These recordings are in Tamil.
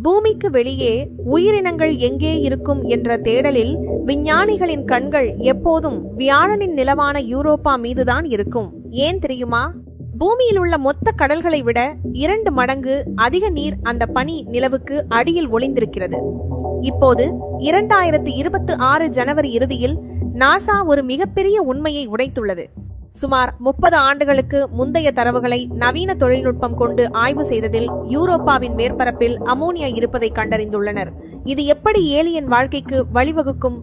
பூமிக்கு வெளியே உயிரினங்கள் எங்கே இருக்கும் என்ற தேடலில் விஞ்ஞானிகளின் கண்கள் எப்போதும் வியாழனின் நிலவான யூரோப்பா மீதுதான் இருக்கும். ஏன் தெரியுமா? பூமியில் உள்ள மொத்த கடல்களை விட 2 மடங்கு அதிக நீர் அந்த பனி நிலவுக்கு அடியில் ஒளிந்திருக்கிறது. இப்போது 2026 ஜனவரி இறுதியில் நாசா ஒரு மிகப்பெரிய உண்மையை உடைத்துள்ளது. சுமார் 30 ஆண்டுகளுக்கு முந்தைய தரவுகளை நவீன தொழில்நுட்பம் கொண்டு ஆய்வு செய்ததில் யூரோப்பாவின் மேற்பரப்பில் அமோனியா இருப்பதை கண்டறிந்துள்ளனர். இது எப்படி ஏலியன் வாழ்க்கைக்கு வழிவகுக்கும்?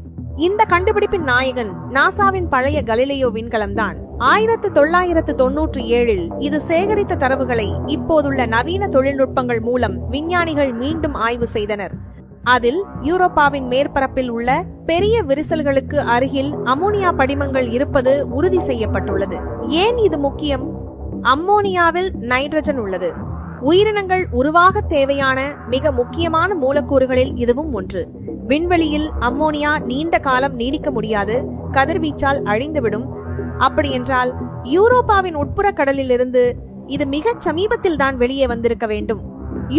இந்த கண்டுபிடிப்பின் நாயகன் நாசாவின் பழைய கலிலியோ விண்கலம்தான். 1997 இது சேகரித்த தரவுகளை இப்போதுள்ள நவீன தொழில்நுட்பங்கள் மூலம் விஞ்ஞானிகள் மீண்டும் ஆய்வு செய்தனர். அதில் யூரோப்பாவின் மேற்பரப்பில் உள்ள பெரிய விரிசல்களுக்கு அருகில் அமோனியா படிமங்கள் இருப்பது உறுதி செய்யப்பட்டுள்ளது. ஏன் இது முக்கியம்? அம்மோனியாவில் நைட்ரஜன் உள்ளது. உயிரினங்கள் உருவாக தேவையான மிக முக்கியமான மூலக்கூறுகளில் இதுவும் ஒன்று. விண்வெளியில் அம்மோனியா நீண்ட காலம் நீடிக்க முடியாது, கதிர்வீச்சால் அழிந்துவிடும். அப்படியென்றால் யூரோப்பாவின் உட்புற கடலிலிருந்து இது மிகச் சமீபத்தில் தான் வெளியே வந்திருக்க வேண்டும்.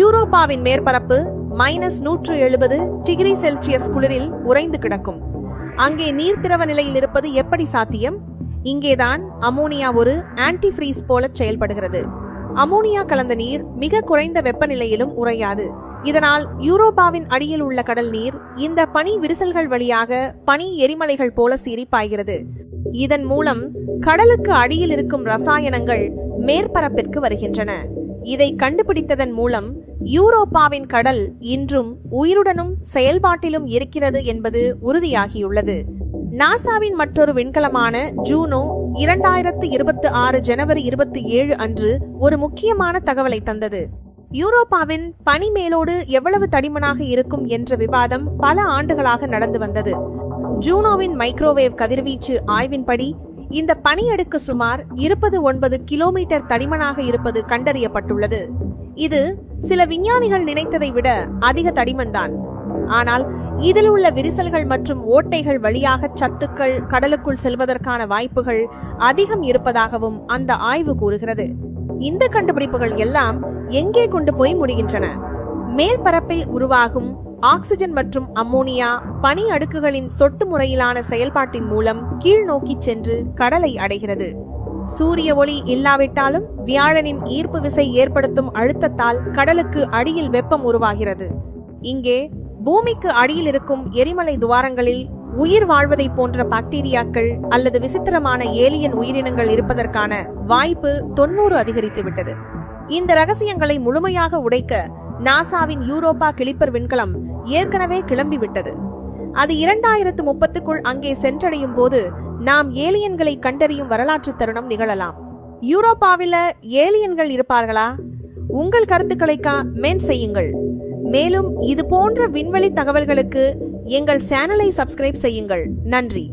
யூரோப்பாவின் மேற்பரப்பு -170 டிகிரி செல்சியஸ் குளிரில் உறைந்து கிடக்கும். அங்கே நீர் திரவ நிலையில் இருப்பது எப்படி சாத்தியம்? இங்கேதான் அமோனியா ஒரு ஆன்டிஃப்ரீஸ் போல செயல்படுகிறது. அமோனியா கலந்த நீர் மிக குறைந்த வெப்பநிலையிலும் உறையாது. இதனால் யூரோப்பாவின் அடியில் உள்ள கடல் நீர் இந்த பனி விரிசல்கள் வழியாக பனி எரிமலைகள் போல சீறி பாய்கிறது. இதன் மூலம் கடலுக்கு அடியில் இருக்கும் ரசாயனங்கள் மேற்பரப்பிற்கு வருகின்றன. இதை கண்டுபிடித்ததன் மூலம் யூரோப்பாவின் கடல் இன்றும் உயிருடனும் செயல்பாட்டிலும் இருக்கிறது என்பது உறுதியாகியுள்ளது. நாசாவின் மற்றொரு விண்கலமான ஜூனோ 2026 ஜனவரி 27 அன்று ஒரு முக்கியமான தகவலை தந்தது. யூரோப்பாவின் பனி மேலோடு எவ்வளவு தடிமனாக இருக்கும் என்ற விவாதம் பல ஆண்டுகளாக நடந்து வந்தது. ஜூனோவின் மைக்ரோவேவ் கதிர்வீச்சு ஆய்வின்படி இந்த பனியடுக்கு சுமார் 29 கிலோமீட்டர் தடிமனாக இருப்பது கண்டறியப்பட்டுள்ளது. இது சில விஞ்ஞானிகள் நினைத்ததை விட அதிக தடிமன்தான். ஆனால் இதில் உள்ள விரிசல்கள் மற்றும் ஓட்டைகள் வழியாக சத்துக்கள் கடலுக்குள் செல்வதற்கான வாய்ப்புகள் அதிகம் இருப்பதாகவும் அந்த ஆய்வு கூறுகிறது. இந்த கண்டுபிடிப்புகள் எல்லாம் எங்கே கொண்டு போய் முடிகின்றன? மேற்பரப்பில் உருவாகும் ஆக்சிஜன் மற்றும் அம்மோனியா பனி அடுக்குகளின் சொட்டு முறையிலான செயல்பாட்டின் மூலம் கீழ் நோக்கி சென்று கடலை அடைகிறது. சூரிய ஒளி இல்லாவிட்டாலும் வியாழனின் ஈர்ப்பு விசை ஏற்படுத்தும் அழுத்தத்தால் கடலுக்கு அடியில் வெப்பம் உருவாகிறது. இங்கே பூமிக்கு அடியில் இருக்கும் எரிமலை துவாரங்களில் உயிர் வாழ்வதை போன்ற பாக்டீரியாக்கள் அல்லது விசித்திரமான ஏலியன் உயிரினங்கள் இருப்பதற்கான வாய்ப்பு 90 அதிகரித்துவிட்டது. இந்த ரகசியங்களை முழுமையாக உடைக்க நாசாவின் யூரோப்பா கிளிப்பர் விண்கலம் ஏற்கனவே கிளம்பிவிட்டது. அது 2030க்குள் அங்கே சென்றடையும் போது நாம் ஏலியன்களை கண்டறியும் வரலாற்று தருணம் நிகழலாம். யூரோப்பாவில் ஏலியன்கள் இருப்பார்களா? உங்கள் கருத்துக்களை கமெண்ட் செய்யுங்கள். மேலும் இது போன்ற விண்வெளி தகவல்களுக்கு எங்கள் சேனலை சப்ஸ்கிரைப் செய்யுங்கள். நன்றி.